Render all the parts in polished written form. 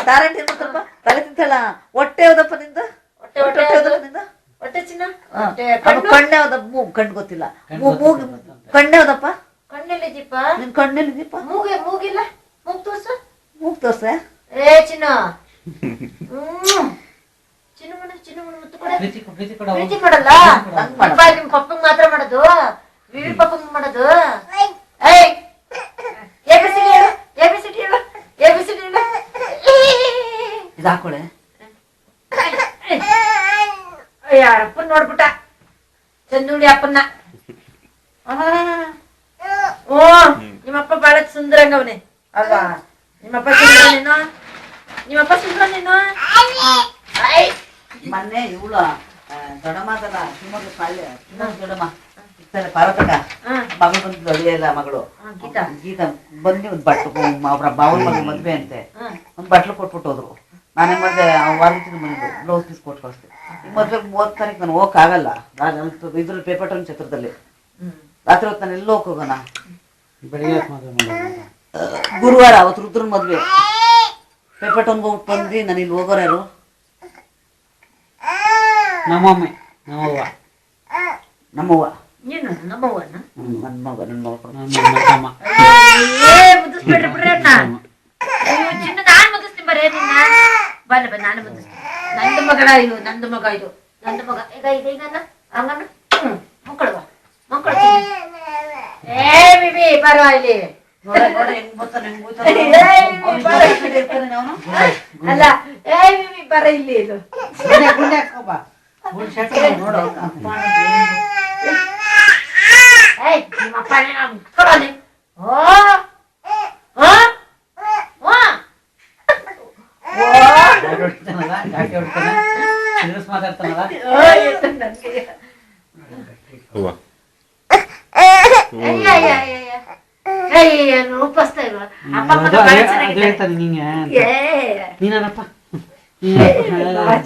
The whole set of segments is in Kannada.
ದಾರಂಟಿ ಏನ್ ಮಾಡ್ತಾರಪ್ಪ ತಲೆ ತಿಂತಲ್ಲ ಹೊಟ್ಟೆ ಯಾವ್ದಪ್ಪ ನಿಂದ ಹೊಟ್ಟೆ ಯಾವ್ದಪ್ಪ ನಿಂದ ಹೊಟ್ಟೆ ಚಿನ್ನ ಕಣ್ಣೆ ಯಾವ್ದಪ್ಪ ಮೂಗು ಕಣ್ಣು ಗೊತ್ತಿಲ್ಲ ಮೂಗು ಕಣ್ಣೆ ಯಾವ್ದಪ್ಪ ಕಣ್ಣೆಲ್ಲಿದ್ದೀಪ ನಿನ್ ಕಣ್ಣೆಲ್ಲಿದ್ದೀಪ ಮೂಗಿಲ್ಲ ಮೂಗ್ ತೋರ್ಸ ಮೂಗ್ ತೋರ್ಸ ಏ ಚಿನ್ನ ಚಿನ್ನ ಮುತ್ತು ಕೊಡ ಪ್ರೀತಿ ಮಾಡಲ್ಲ ನಿಮ್ ಪಪ್ಪಂಗ್ ಮಾತ್ರ ಮಾಡೋದು ವಿವಿ ಪಪ್ಪಂಗ್ ಮಾಡೋದು ಎಬಿಸಿಡಿ ಹೇಳು ಇದು ಹಾಕೊಳೆ ಯಾರಪ್ಪನ್ ನೋಡ್ಬಿಟ್ಟ ಚಂದುಡಿ ಅಪ್ಪನ್ನ ಓ ನಿಮ್ಮಪ್ಪ ಬಾಳ ಸುಂದರಂಗವನೇ ಅಲ್ವಾ ನಿಮ್ಮಪ್ಪ ಸುಂದರ ನೀನು ಮೊನ್ನೆ ಇವಳು ದೊಡ್ಡಮ್ಮದಲ್ಲ ಶಿವಮೊಗ್ಗ ದೊಡ್ಡಮ್ಮ ಪಾರ್ವತಕ್ಕ ಮಗಳು ಬಂದಿದ್ಲು ಅಳಿಯಲ್ಲ ಮಗಳು ಗೀತಾ ಬಂದು ಒಂದು ಬಟ್ಲು ಅವ್ರ ಬಾವನ ಮಗ ಮದ್ವೆ ಅಂತೆ ಒಂದು ಬಟ್ಲು ಕೊಟ್ಬಿಟ್ಟು ಹೋದ್ರು ನಾನೇನ್ ಮಾಡಿದೆ ವಾರದಿಂದ ಬಂದಿದ್ದು ಬ್ಲೌಸ್ ಪೀಸ್ ಕೊಟ್ಟು ಕಳಿಸ್ದೆ ಈ ಮದ್ವೆಗೆ 30 ತಾರೀಕು ನಾನು ಹೋಗಕ್ಕಾಗಲ್ಲ ಇದ್ರಲ್ಲಿ ಪೇಪರ್ ಟೌನ್ ಛತ್ರದಲ್ಲಿ ರಾತ್ರಿ ಹೊತ್ತು ನಾನು ಎಲ್ಲೋ ಹೋಗೋಣ ಗುರುವಾರ ಅವತ್ತು ರುದ್ರನ್ ಮದ್ವೆ ಪೇಪರ್ ಟೌನ್ಗೆ ಹೋಗ್ಬಿಟ್ಟು ಬಂದ್ವಿ ನಾನು ಇಲ್ಲಿ ಹೋಗೋರು ಯಾರು ನಮ್ಮವ್ವ ನನ್ನ ಮಗ ಮುದ್ದಿಸ್ಬಿಟ್ರಿ ಬಿಡ್ರಿ ಚಿನ್ನ ನಾನ್ ಮುದ್ದಿಸ್ತೀನಿ ಬರೇ ನಿನ್ನ ಬಲ್ಲ ನಾನು ಮುದ್ದಿಸ್ತೀನಿ ನಂದು ಮಗ ಇದು ಈಗ ಹಂಗನ್ನ ಮಕ್ಕಳು ಏ ಬಿಬಿ ಬರ ಇಲ್ಲಿ ಅಲ್ಲ ಏ ಬಿಬಿ ಬರ ಇಲ್ಲಿ ಇದು ರೂಪಿಸ್ತಾ ಇಲ್ವಾ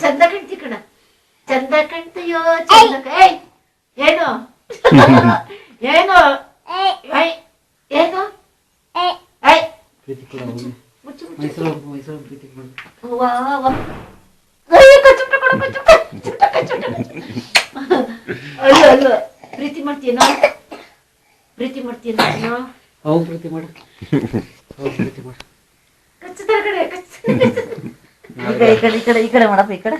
ಚಂದ ಕಾಣ್ತಿ ಕಣ ಚಂದ ಕಾಣ್ತೀಯೋ ಚಂದ ಏನು ಏನು ಏನು ಅಯ್ಯೋ ಪ್ರೀತಿ ಮಾಡ್ತೀನೋ ಪ್ರೀತಿ ಮಾಡ್ತೀನೋ ಪ್ರೀತಿ ಮಾಡು ಕಚ್ಚದ ಕಡೆ ಈ ಕಡೆ ಮಾಡಪ್ಪ ಈ ಕಡೆ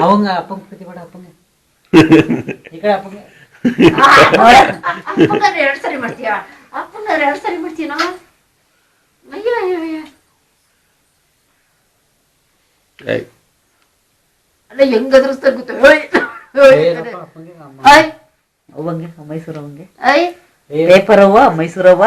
ಅವಂಗ ಅಪ್ಪಂಗ ಪ್ರೀತಿ ಮಾಡ ಅಪ್ಪಂಗ ಈ ಕಡೆ ಅಪ್ಪಂಗ ಅಪ್ಪಂಗಾದ್ರೆ 2 ಸರಿ ಮಾಡ್ತೀಯಾ ಅಪ್ಪಂಗಾದ್ರೆ 2 ಸರಿ ಮಾಡ್ತೀನೋ ಅಯ್ಯೋ ಅಲ್ಲ ಹೆಂಗ್ ಅದ್ರಸ್ತಾರ ಗೊತ್ತ ಅವಂಗೆ ಮೈಸೂರು ಅವಂಗೆ ಪೇಪರ್ ಅವ್ವ ಮೈಸೂರವ್ವ